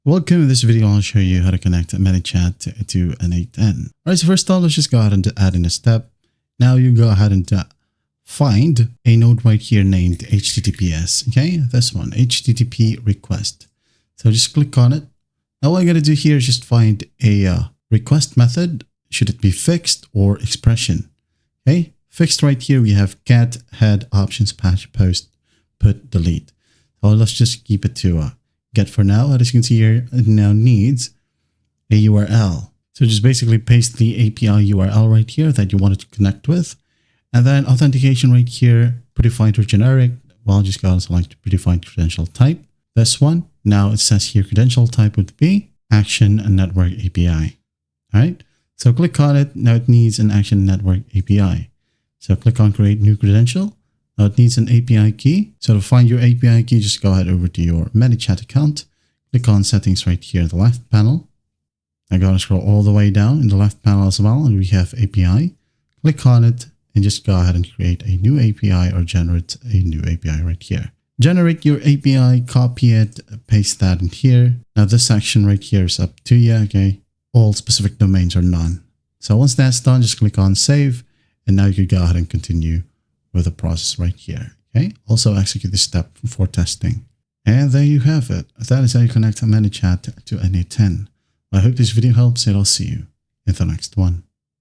Welcome. In this video, I'll show you how to connect ManyChat to n8n. Alright, so first off, let's just go ahead and add in a step. Now you go ahead and find a node right here named HTTPS. Okay, this one, HTTP request. So just click on it. Now what I'm going to do here is just find a request method. Should it be fixed or expression? Okay, fixed right here, we have get, head, options, patch, post, put, delete. So let's just keep it to get for now. As you can see here, it now needs a URL. So just basically paste the API URL right here that you wanted to connect with. And then authentication right here, predefined or generic. Well, just go and select predefined credential type. This one. Now it says here credential type would be Action Network API. All right. So click on it. Now it needs an Action Network API. So click on create new credential. Now it needs an API key. So to find your API key, just go ahead over to your ManyChat account. Click on settings right here in the left panel. I'm going to scroll all the way down in the left panel as well. And we have API. Click on it and just go ahead and create a new API or generate a new API right here. Generate your API, copy it, paste that in here. Now this section right here is up to you. Okay. All specific domains are none. So once that's done, just click on save. And now you can go ahead and continue with the process right here. Okay. Also execute this step for testing. And there you have it. That is how you connect ManyChat to n8n. I hope this video helps and I'll see you in the next one.